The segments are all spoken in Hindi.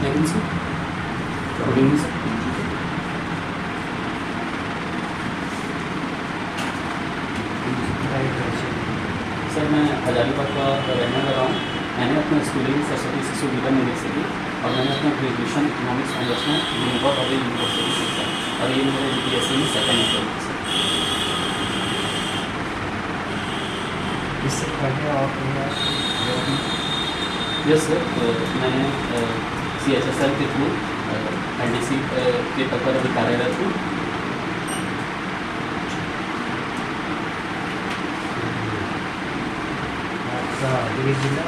लेकिन sir good evening sir. Sir मैं हजारीबाग का रहने वाला हूँ। मैंने अपना स्कूलिंग सरस्वती शिशु विद्या मंदिर से की और मैंने अपना ग्रेजुएशन इकोनॉमिक्स ऑनर्स में यूनिवर्सिटी ऑफ यूनिवर्सिटी से किया और ये मेरे UPSC में सेकंड अटेम्प्ट है सर। इससे पहले और यस सर, मैंने CHSL के थ्रू NDC के पद पर अभी कार्यरत हूँ। आपका जिला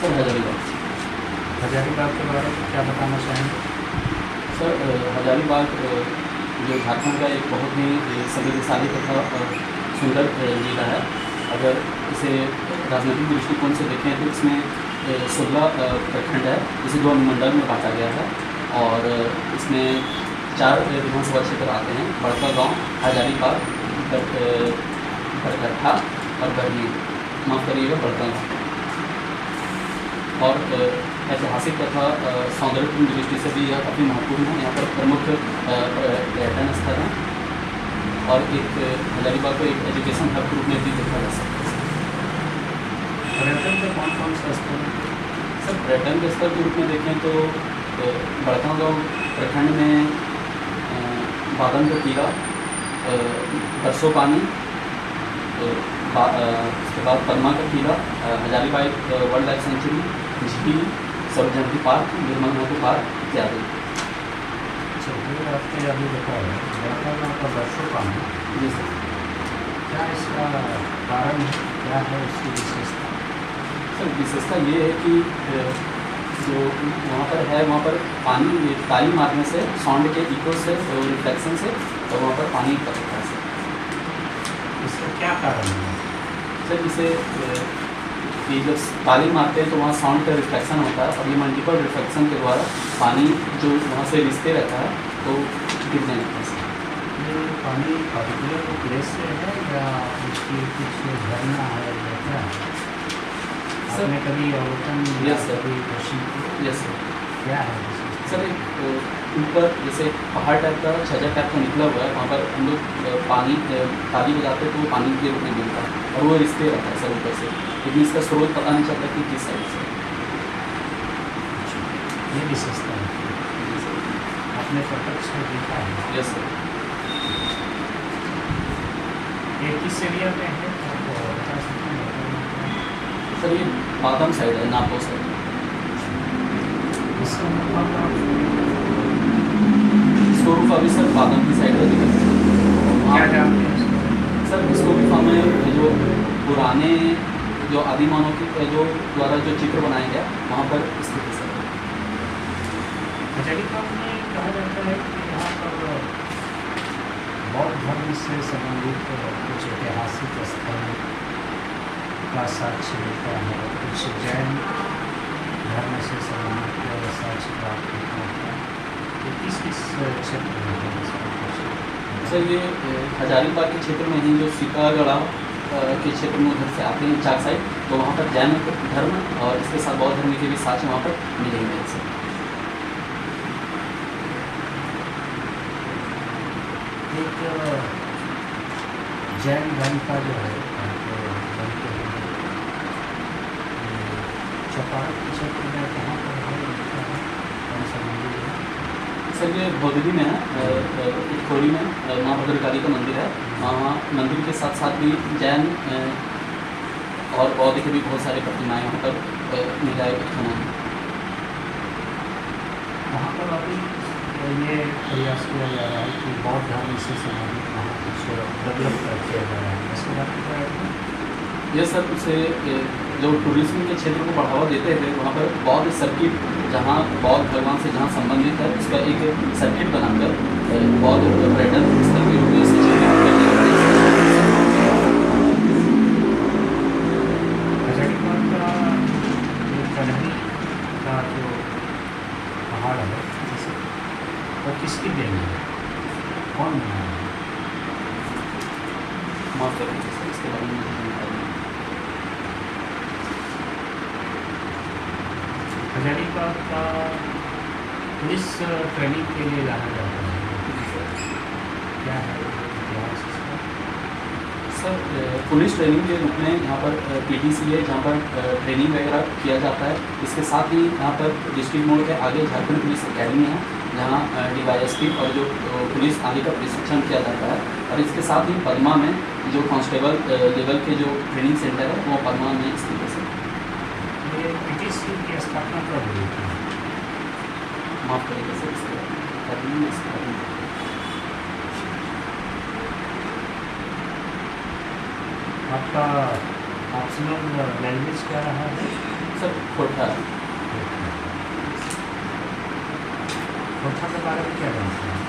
सर हजारीबाग के बारे में क्या बताना चाहेंगे? सर हजारीबाग जो झारखंड का एक बहुत ही समृद्धशाली तथा सुंदर जिला है। अगर इसे राजनीतिक दृष्टिकोण से देखें तो इसमें 16 प्रखंड है, जिसे 2 अनुमंडल में बांटा गया है और इसमें 4 विधानसभा क्षेत्र आते हैं: बड़का गांव, हजारीबाग, बड़गट्ठा और बरनी। माफ़ करिएगा, बड़का गांव। और ऐतिहासिक तथा सौंदर्यपूर्ण दृष्टि से भी यह काफ़ी महत्वपूर्ण है। यहाँ पर प्रमुख पर्यटन स्थल हैं और एक हजारीबाग को एक एजुकेशन हब के रूप में भी देखा जा सकता है। पर्यटन के कौन कौन से स्थल हैं? सर पर्यटन के स्थल के रूप में देखें तो बड़का गांव प्रखंड में बादन का कीड़ा, बरसों पानी, उसके बाद परमा का कीड़ा, हजारीबाग वाइल्ड लाइफ सेंचुरी, झील, सरोजनी पार्क, निर्मल महतो पार्क इत्यादि। आपने अभी बताया बड़का गाँव का बरसों पानी, जी सर। क्या इसका कारण है, क्या है उसकी विशेषता? सर विशेषता ये है कि जो वहाँ पर है, वहाँ पर पानी ताली मारने से, साउंड के इको से और रिफ्लेक्शन से और वहाँ पर पानी टपकता है सर। इसका क्या कारण है? सर इसे कि जब ताली मारते हैं तो वहाँ साउंड का रिफ्लेक्शन होता है और ये मल्टीपल रिफ्लेक्शन के द्वारा पानी जो वहाँ से रिश्ते रहता है तो गिरने लगता है सर। ये पानी पर्टिकुलर प्लेस से है या उसकी कुछ झरना है या क्या? आपने कभी अवलोकन या कभी दर्शन किया? Yes sir. क्या है सर एक ऊपर जैसे पहाड़ टाइप का, छज्जा टाइप का निकला हुआ है, वहाँ पर हम लोग पानी ताली बजाते हैं तो वो पानी के रूप में गिरता है और वो रिश्ते रहता है सर ऊपर से, लेकिन इसका स्रोत पता नहीं चलता कि किस साइड से। ये विशेषता है, आपने प्रत्यक्ष में देखा है? Yes sir. ये किस एरिया में है, आपको बता सकते हैं? सर ये बादम साइड है, नापो साइड। इसका मतलब इसको रूफा भी सर बादम की साइड है। क्या जानते हैं इसको? सर इसको भी हमें जो पुराने जो आदि मानव के जो द्वारा जो चित्र बनाया गया वहाँ पर स्थित है सर। हजारीबाग में कहा जाता है कि यहाँ पर बौद्ध धर्म से संबंधित कुछ ऐतिहासिक स्थल का साक्ष्य मिलता है, कुछ जैन धर्म से संबंधित साक्ष्य प्राप्त होता है। तो किस क्षेत्र में है सर ये हजारीबाग के क्षेत्र में ही जो सीतागढ़ा के क्षेत्र में उधर से आते हैं चाक साइड, तो वहाँ पर जैन धर्म और इसके साथ बौद्ध धर्म के भी साक्ष्य वहाँ पर मिलेंगे सर। एक जैन धर्म का जो है चपाट के क्षेत्र में कहाँ पर है, कौन सा मंदिर है? सर ये भोगदी में है, खोड़ी में माँ भद्रकाली का मंदिर है। वहाँ मंदिर के साथ साथ भी जैन और बौद्ध के भी बहुत सारे प्रतिमाएँ वहाँ पर मिलाए खाना है। वहाँ पर अभी ये प्रयास किया जा रहा है कि बौद्ध धर्म से संबंधित वहाँ कुछ डेवलप किया जा रहा है, इसके बारे में क्या है? ये सर उसे जो टूरिज्म के क्षेत्र को बढ़ावा देते हुए वहाँ पर बौद्ध सर्किट, जहाँ बौद्ध भगवान से जहाँ संबंधित है उसका एक सर्किट बनाकर बौद्ध पर्यटन स्थल के रूप में इसे चिन्हित किया गया है। हजारीबाग का जो कन्हई का जो पहाड़ है वो किसकी देन है, कौन बनाया है? माफ करेंगे सर, इसके बारे में मुझे जानकारी नहीं। हजारीबाग का पुलिस ट्रेनिंग के लिए लाना जाता है, क्या है इतिहास इसका? सर पुलिस ट्रेनिंग के रूप में यहाँ पर PTC है, जहाँ पर ट्रेनिंग वगैरह किया जाता है। इसके साथ ही यहाँ पर डिस्ट्रिक्ट मोड़ के आगे झारखंड पुलिस अकेडमी है, जहाँ DYSP और जो पुलिस आगे का प्रशिक्षण किया जाता है। और इसके साथ ही पदमा में जो कांस्टेबल लेवल के जो ट्रेनिंग सेंटर है वो पदमा में स्थित है। सर ये PTC की स्थापना कब हुई थी? माफ़ करेंगे सर, इसके आपका ऑप्शनल लैंग्वेज क्या रहा है? सर खोटा। खोटा के बारे में क्या जानते हैं?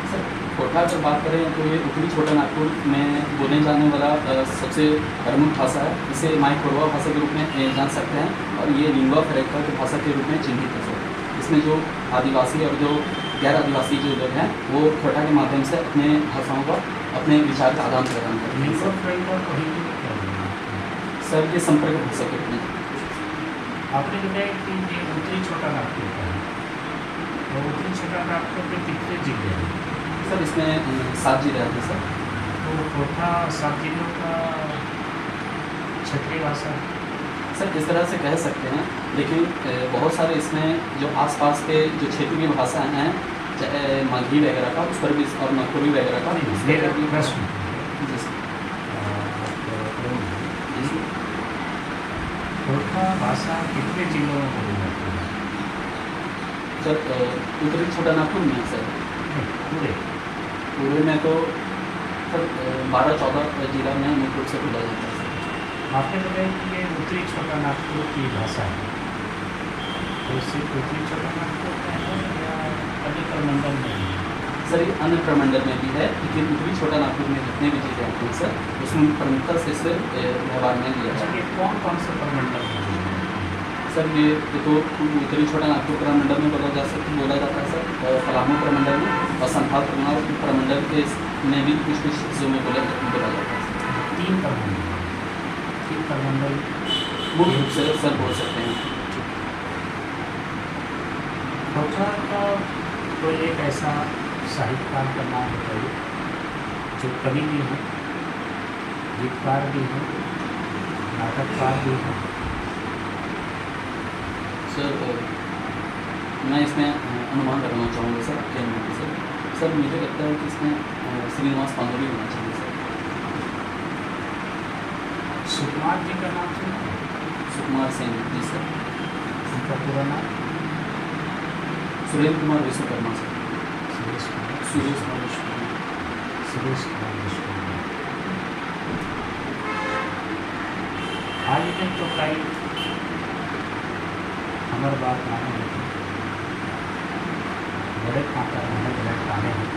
सर खोटा अगर बात करें तो ये उत्तरी छोटा नागपुर में बोले जाने वाला सबसे प्रमुख भाषा है। इसे माई खोरवा भाषा के रूप में जान सकते हैं, और ये लिंगुआ फ्रैंका की भाषा के रूप में चिन्हित है। सर इसमें जो आदिवासी और जो गैर आदिवासी जो लोग हैं वो खोटा के माध्यम से अपने भाषाओं का, अपने विचार का आदान प्रदान करते हैं। लिंगुआ फ्रैंका को हिंदी में क्या बोलते हैं? सर ये संपर्क भाषा के रूप में। आपने बताया कि ये उत्तरी छोटा नागपुर का है, और उत्तरी छोटा नागपुर के कितने जिले हैं? सर इसमें 7 जिले आते हैं। सर तो खोटा 7 जिलों का क्षेत्रीय भाषा है। सर इस तरह से कह सकते हैं, लेकिन बहुत सारे इसमें जो आसपास के जो क्षेत्रीय भाषाएं हैं, चाहे माघी वगैरह का, उस पर भी, और नागपुरी वगैरह का मेरा प्रश्न जी सर। खोटा भाषा कितने जिलों में बोली जाती है? सर उत्तरी छोटा नागपुर में है सर। पूरे पूरे में तो सर 12-14 जिला में मुख्य रूप से बोला जाता है। सर आपने बताया कि ये उत्तरी छोटा नागपुर की भाषा है, तो सिर्फ उत्तरी छोटा नागपुर में है या अन्य प्रमंडल में है? सर ये अन्य प्रमंडल में भी है, लेकिन उत्तरी छोटा नागपुर में जितने भी जिले आते हैं सर, उसमें प्रमुखता से इसे व्यवहार में लिया जाता है। ये कौन कौन से प्रमंडल में है? सर ये तो उत्तरी छोटा नागपुर प्रमंडल में बोला जाता है सर, पलामू प्रमंडल में, और संथाल प्रमंडल के में भी कुछ हिस्सों में बोला जाता है। 3 प्रमंडल मुख्य रूप से सर बोल सकते हैं। खोटा का कोई एक ऐसा साहित्यकार का नाम बताइए जो कवि भी हो, गीतकार भी हो, नाटककार भी हो। सर मैं इसमें अनुमान लगाना चाहूँगा सर, आपके अनुमति से। सर मुझे लगता है कि इसमें श्रीनिवास पांडुरंग होना चाहिए सर। सुकुमार जी का नाम सुना है? सुकुमार सेन जी सर। उनका पूरा नाम? सुरेंद्र कुमार विश्वकर्मा सर। सुरेश कुमार सुरेश कुमार विश्वकर्मा। सुरेश कुमार विश्वकर्मा। आज दिन तो कई हमारे बात माने होती बड़े खाता है, बड़े खाने हैं,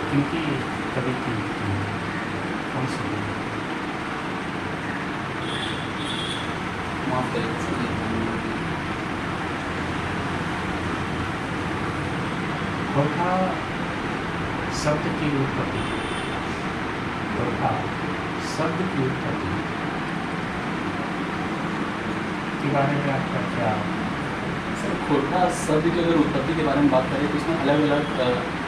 क्योंकि कभी की कौन सी माफ करें सर। खोटा शब्द की उत्पत्ति, खोटा शब्द की उत्पत्ति के बारे में आपका क्या? सर खोटा शब्द की अगर उत्पत्ति के बारे में बात करें तो इसमें अलग अलग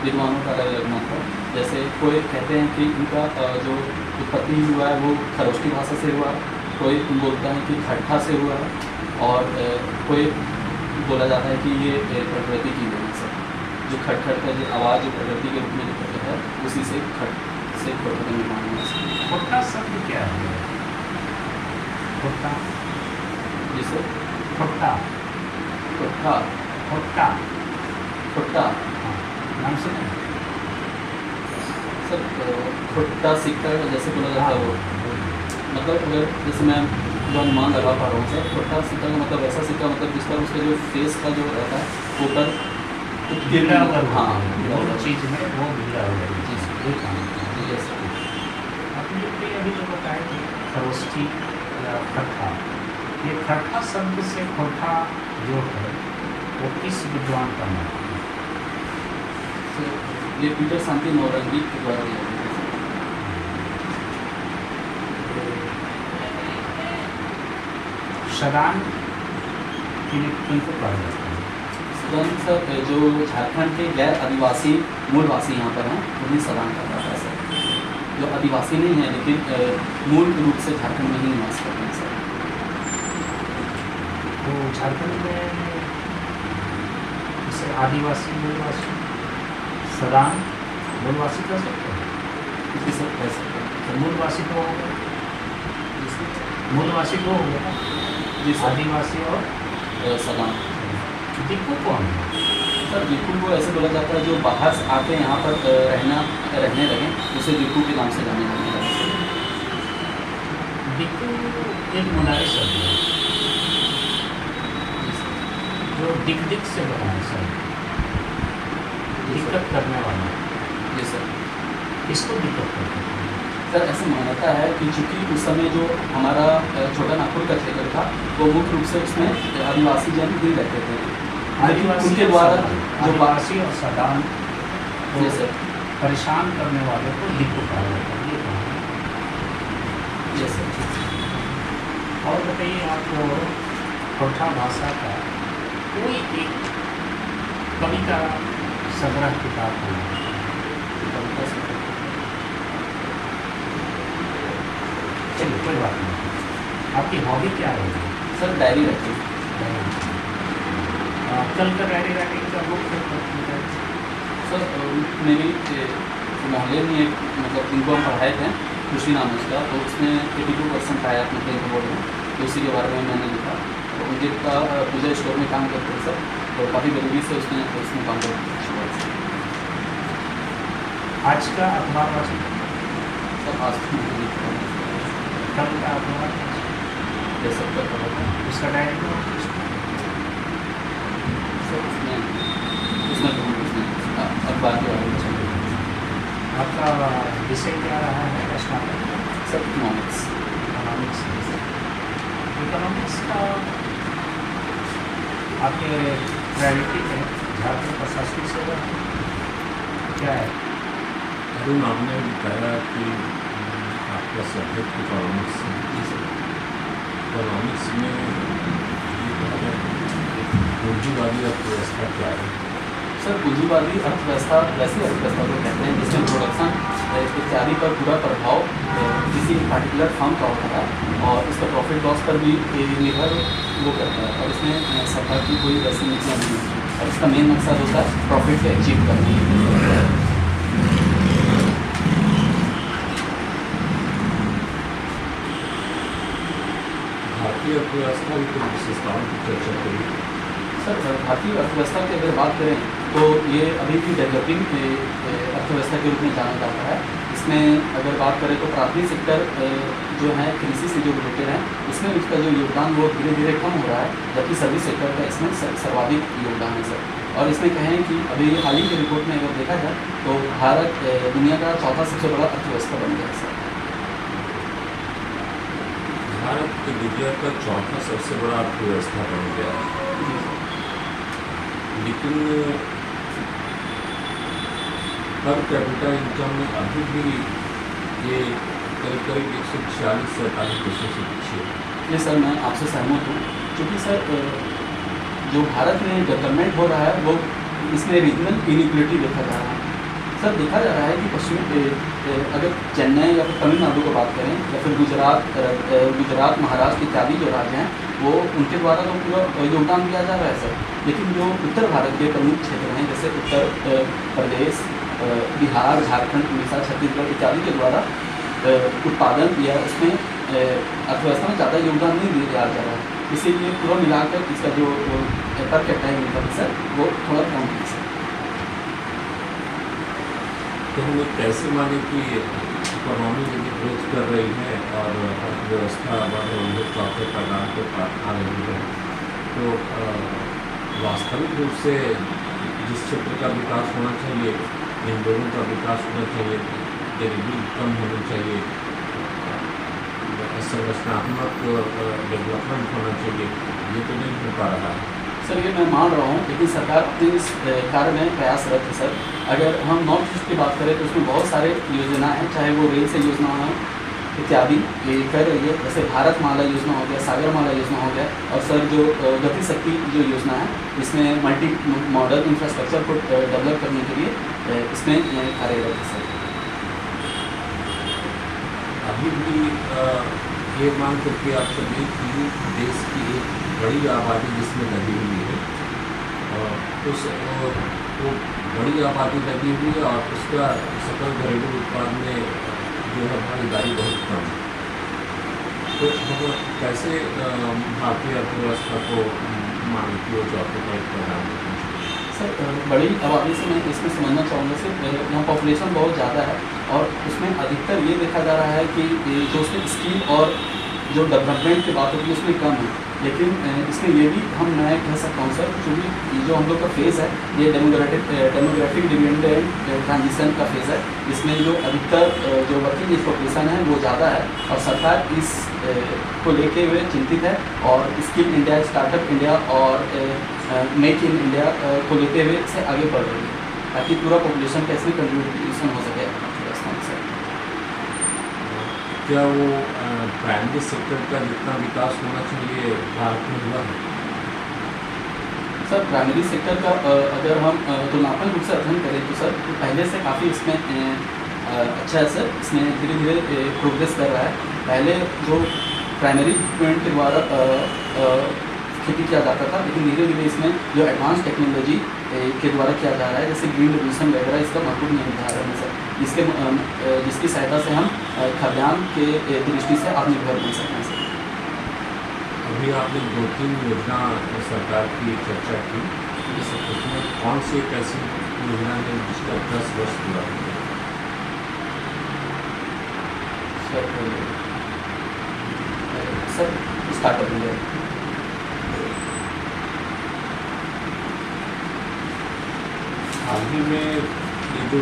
विद्वानों का अलग अलग मत है। जैसे कोई कहते हैं कि इनका जो उत्पत्ति हुआ है वो खरोष्टी भाषा से हुआ, कोई बोलता है कि खट्ठा से हुआ है, और कोई बोला जाता है कि ये प्रकृति की वजह से जो खटखट का जो आवाज़ जो प्रकृति के रूप में जो करता है उसी से खट से खोटा का निर्माण हुआ है। खोटा शब्द क्या है? खोटा जी सर। खोटा खोटा खोटा खोटा हाँ, नाम सुने? सर खोटा सिक्का जैसे बोला जाता है वो, मतलब अगर जैसे मैं जो अनुमान लगा पा रहा हूँ सर, खोटा सिक्का का मतलब ऐसा सिक्का, मतलब जिस पर उसके जो फेस का जो रहता है ऊपर गिरा हुआ, हाँ वो चीज़ में वो गिरा हुआ है। जी सर। ये काम जी सर। आपने अभी जो बताया कि खरोष्टी या खट्ठा, ये खट्ठा शब्द से खोटा जो है वो किस विद्वान का नाम है? सर ये पीटर शांति नौरंगी के द्वारा दिया गया है। शदान किनको कहा जाता है? तुरंत सर जो झारखंड के गैर आदिवासी मूलवासी यहाँ पर हैं उन्हें सदान कर रहा है सर, जो आदिवासी नहीं है लेकिन मूल रूप से झारखंड में ही निवास करते हैं सर। तो झारखंड में जैसे आदिवासी मूलवासी सदान मूलवासी कर सकते हैं? जी सर कह सकते हैं। तो मूलवासी तो हो गया, जी सर। मूलवासी तो हो गया, जी सर। आदिवासी और सदान। दिक्कू कौन है? सर दिक्कू को ऐसे बोला जाता है जो बाहर से आके यहाँ पर रहने लगे उसे दिक्कू के नाम से जाने लगे। दिक्कू एक मुनारी शब्द है जी सर। जो दिक से बना है सर, दिक्कत करने वाला। जी सर। किसको दिक्कत करते हैं? सर ऐसे मान्यता है कि चूंकि उस समय जो हमारा छोटा नागपुर का क्षेत्र था वो मुख्य रूप से उसमें आदिवासी जन ही रहते थे, लेकिन उनके द्वारा जो आदिवासी और सदान जी सर। परेशान करने वाले को दिक्कत कहा जाता है, ये कहा है। जी सर। और बताइए आपको ठोठा भाषा का कोई एक कविता संग्रह किताब है? चलिए कोई बात नहीं। आपकी हॉबी क्या रहेगी? सर डायरी रखी। कल का डायरी राइटिंग का बुक सर मेरी मोहल्ले में एक मतलब इनको हम पढ़ाए थे, खुशी नाम है उसका, तो उसमें 82% आया अपने 10th बोर्ड में, तो उसी के बारे में मैंने लिखा। तो उनके का पूजा स्टोर में काम करते हैं सर, तो काफ़ी गरीबी से उसमें काम करते हैं। आज का अखबार वाचन, सर आज तो मैंने लिखा है। कल का अखबार ये सब कर पड़ा था उसका डायरी को सर, उसमें तो उसमें अखबार के बारे में चल रही है। आपका विषय क्या रहा है स्नातक? Sir economics. इकोनॉमिक्स। इकोनॉमिक्स का आपके प्रायोरिटी में झारखंड प्रशासनिक सेवा क्या है? अरुण आपने बताया कि आपका सब्जेक्ट इकोनॉमिक्स है। इकोनॉमिक्स में पूंजीवादी अर्थव्यवस्था क्या है? सर पूंजीवादी अर्थव्यवस्था वैसी अर्थव्यवस्था को कहते हैं जिसमें प्रोडक्शन इत्यादि पर पूरा प्रभाव किसी पार्टिकुलर फर्म का होता है और उसका प्रॉफिट लॉस पर भी निर्भर वो करता है, और इसमें सरकार की कोई वैसी नीतियाँ नहीं होती, और इसका मेन मकसद होता है प्रॉफिट को अचीव करना। भारतीय अर्थव्यवस्था की कुछ विशेषताओं की चर्चा करिए। सर भारतीय अर्थव्यवस्था की अगर बात करें तो ये अभी भी डेवलपिंग अर्थव्यवस्था के रूप में जाना जाता है। इसमें अगर बात करें तो प्राथमिक सेक्टर जो है कृषि से जो रिलेटेड है उसमें उसका जो योगदान वो धीरे धीरे कम हो रहा है, जबकि सर्विस सेक्टर का इसमें सर्वाधिक योगदान है सर। और इसमें कहें कि अभी हाल ही की रिपोर्ट में अगर देखा जाए तो भारत दुनिया का चौथा सबसे बड़ा अर्थव्यवस्था बन गया है सर। भारत दुनिया का चौथा सबसे बड़ा अर्थव्यवस्था बन गया है, लेकिन पर कैपिटा इनकम में अभी भी ये करीब 146 से 48% से पीछे है। ये सर मैं आपसे सहमत हूँ, क्योंकि सर जो भारत में डेवलपमेंट हो रहा है वो इसमें रीजनल इनइक्वलिटी देखा जा रहा है सर। देखा जा रहा है कि पश्चिमी अगर चेन्नई या फिर तमिलनाडु की बात करें या फिर गुजरात महाराष्ट्र इत्यादि जो राज्य हैं वो उनके द्वारा तो पूरा योगदान दिया जा रहा है सर, लेकिन जो उत्तर भारत के प्रमुख क्षेत्र हैं जैसे उत्तर प्रदेश, बिहार, झारखंड, उड़ीसा, छत्तीसगढ़ इत्यादि के द्वारा उत्पादन या उसमें अर्थव्यवस्था में ज़्यादा योगदान नहीं दिया जा रहा है, इसीलिए पूरा मिलाकर इसका जो पर कैपिटा इनकम है सर वो थोड़ा कम है सर। तो हम लोग कैसे माने कि इकोनॉमी यदि ग्रोथ कर रही है और अर्थव्यवस्था बढ़ चौथे पैदान को आ रही है, तो वास्तविक रूप से जिस क्षेत्र का विकास होना चाहिए, इन लोगों का विकास होना चाहिए, गरीबी कम होनी चाहिए, संरचनात्मक डेवलपमेंट होना चाहिए, ये तो नहीं हो पा रहा है सर। ये मैं मान रहा हूँ, लेकिन सरकार अपने इस कार्य में प्रयासरत है सर। अगर हम नॉर्थ ईस्ट की बात करें तो उसमें बहुत सारे योजना हैं, चाहे वो रेल से योजना हो, इत्यादि ये कर रही है। जैसे भारतमाला योजना हो गया, सागरमाला योजना हो गया, और सर जो गति शक्ति जो योजना है इसमें मल्टी मॉडल इंफ्रास्ट्रक्चर को डेवलप करने के लिए इसमें कार्यरत है सर। अभी भी ये मान करके आप चलिए कि देश की एक बड़ी आबादी जिसमें लगी हुई है, उस वो बड़ी आबादी लगी हुई है और उसका सकल घरेलू उत्पाद में जो है भागीदारी बहुत कम है। तो हम कैसे भारतीय अर्थव्यवस्था को मानवीय चौथे पर प्रदान करना चाहिए? सर बड़ी आबादी से मैं इसमें समझना चाहूँगा सिर्फ यहाँ पॉपुलेशन बहुत ज़्यादा है, और उसमें अधिकतर ये देखा जा रहा है कि जो उसमें स्किल और जो डेवलपमेंट की बात होती है उसमें कम है। लेकिन इसमें ये भी मैं कह सकता हूँ सर, क्योंकि जो हम लोग का फेज़ है ये डेमोग्राफिक डिविडेंड ट्रांजिशन का फेज़ है। इसमें जो अधिकतर जो वर्किंग एज पॉपुलेशन है वो ज़्यादा है, और सरकार इस को लेके हुए चिंतित है, और स्किल इंडिया, स्टार्टअप इंडिया और मेक इन इंडिया को लेते हुए इसे आगे बढ़ रही है, ताकि पूरा पॉपुलेशन का इसमें कंट्रीब्यूशन हो सके अर्थव्यवस्था में सर। क्या वो प्राइमरी सेक्टर का जितना विकास होना चाहिए भारत में हुआ है? सर प्राइमरी सेक्टर का अगर हम तुलनात्मक रूप से अध्ययन करें तो सर तो पहले से काफ़ी इसमें अच्छा है सर। इसमें धीरे धीरे प्रोग्रेस कर रहा है। पहले जो प्राइमरी इक्विपमेंट के द्वारा खेती किया जाता था, लेकिन धीरे धीरे इसमें जो एडवांस टेक्नोलॉजी के द्वारा किया जा रहा है, जैसे ग्रीन रेवोल्यूशन वगैरह, इसका महत्वपूर्ण निर्धारण है सर, जिसकी सहायता से हम खाद्यान्न के दृष्टि से आत्मनिर्भर बन सकते हैं सर। अभी आपने 2-3 योजना सरकार की चर्चा की, उसमें कौन सी एक ऐसी योजना है जिसका 10 वर्ष पूरा हो गया? Sir startup India. हाल ही में ये जो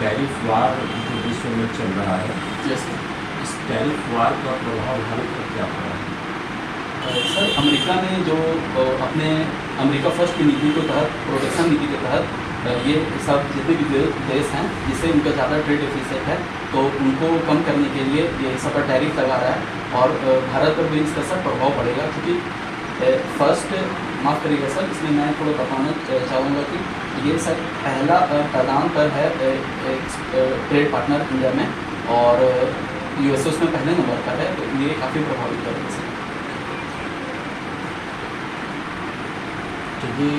टैरिफ वार जो विश्व में चल रहा है, जैसे इस टैरिफ वार का प्रभाव भारत पर क्या पड़ा है? सर अमेरिका ने जो अपने अमेरिका फर्स्ट की नीति के तहत, प्रोटेक्शन नीति के तहत ये सब जितने भी देश हैं जिससे उनका ज़्यादा ट्रेड डेफिसिट है, तो उनको कम करने के लिए ये सब पर टैरिफ लगा रहा है, और भारत पर भी इसका सर प्रभाव पड़ेगा। क्योंकि फर्स्ट माफ़ करिएगा सर, इसमें मैं थोड़ा बताना चाहूँगा कि ये सर पहला प्रदान कर है ट्रेड पार्टनर इंडिया में, और यूएसए उसमें पहले नंबर पर है, तो ये काफ़ी प्रभावित करेगा सर। यदि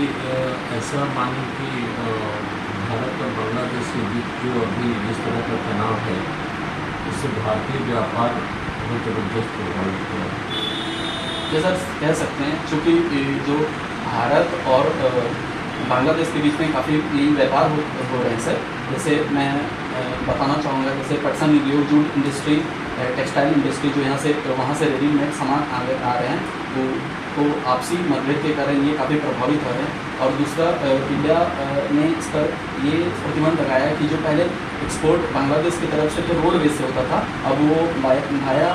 ऐसा माने कि भारत और बांग्लादेश के बीच जो अभी जिस तरह का तनाव है, इससे भारतीय व्यापार बहुत जबरदस्त प्रभावित हुआ है। जैसा कह सकते हैं, चूँकि जो भारत और बांग्लादेश के बीच में काफ़ी व्यापार हो रहे हैं सर। जैसे मैं बताना चाहूँगा, जैसे पटसन उद्योग, जूट इंडस्ट्री, टेक्सटाइल इंडस्ट्री जो यहाँ से वहाँ से रेडीमेड सामान आ रहे हैं, तो आपसी मतभेद के कारण ये काफ़ी प्रभावित हो रहे हैं। और दूसरा, इंडिया ने इस पर ये प्रतिबंध लगाया है कि जो पहले एक्सपोर्ट बांग्लादेश की तरफ से तो रोडवेज से होता था, अब वो भाया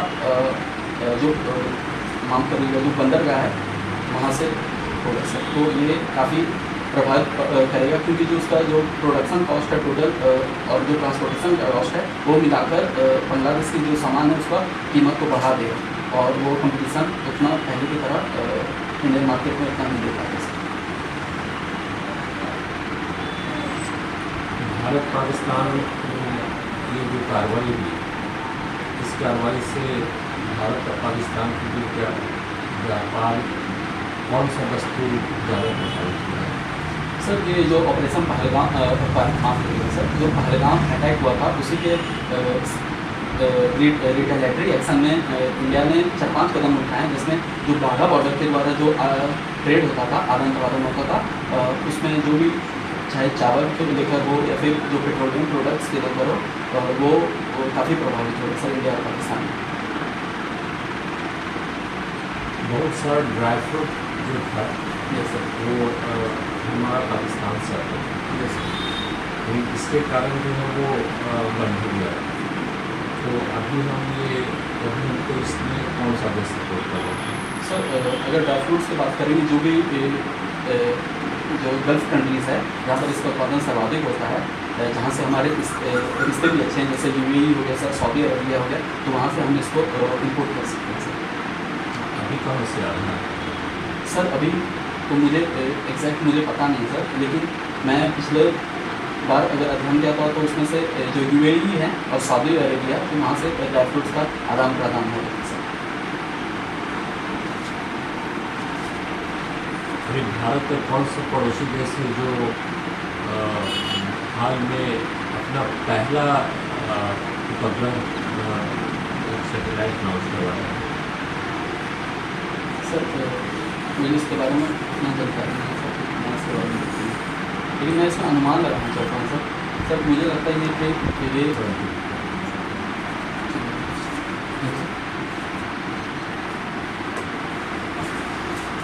जो माम करिएगा जो बंदरगाह है वहाँ से होगा सर। तो ये काफ़ी प्रभावित करेगा, क्योंकि जो उसका जो प्रोडक्शन कॉस्ट है टोटल और जो ट्रांसपोर्टेशन का कॉस्ट है वो मिलाकर बांग्लादेश की जो सामान है उसका कीमत को बढ़ा देगा, और वो कंपटीशन उतना पहले की तरह इंडियन मार्केट में उतना नहीं दे पाएगा सर। भारत पाकिस्तान ये जो कार्रवाई हुई, इस कार्रवाई से भारत और पाकिस्तान के बीच क्या व्यापार, कौन सा वस्तु ज़्यादा प्रभावित हुआ है? सर ये जो ऑपरेशन पहलगाम माफ करिएगा सर, जो पहलगाम अटैक हुआ था उसी के रिटेलिएटरी एक्शन में इंडिया ने 4-5 कदम उठाए, जिसमें जो बाघा बॉर्डर के द्वारा जो ट्रेड होता था, आदान प्रदान होता था, उसमें जो भी चाहे चावल को लेकर हो या फिर जो पेट्रोलियम प्रोडक्ट्स के लेकर हो, वो काफ़ी प्रभावित हो रहा सर इंडिया और पाकिस्तान में। बहुत सारा ड्राई फ्रूट जो था यस सर। वो हमारा पाकिस्तान से आता था, यस सर। लेकिन इसके कारण जो है वो बंद हो गया। तो अभी हमको इसमें कौन सा देश सपोर्ट कर रहे हैं? सर अगर ड्राई फ्रूट्स की बात करेंगे, जो भी जो गल्फ कंट्रीज़ है जहाँ पर इसका उत्पादन सर्वाधिक होता है, जहाँ से हमारे रिश्ते भी अच्छे हैं, जैसे यूएई हो गया सर, सऊदी अरबिया हो गया, तो वहाँ से हम इसको इंपोर्ट कर सकते हैं सर। अभी कहाँ से आ रहा है? सर अभी तो मुझे एग्जैक्ट मुझे पता नहीं सर, लेकिन मैं पिछले बार अगर अध्ययन किया था तो उसमें से जो यूएई है और सऊदी अरेबिया, तो वहाँ से ड्राई फ्रूट्स का आदान प्रदान हो रहा है सर। अभी भारत का कौन सा पड़ोसी देश है जो हाल में अपना पहला उपग्रह सैटेलाइट लॉन्च करवा रहा है? सर मुझे इसके बारे में इतना जानकारी नहीं है सर, मैं इसके बारे में, लेकिन मैं इसका अनुमान लगाना चाहता हूँ सर। सर मुझे लगता है ये कि ये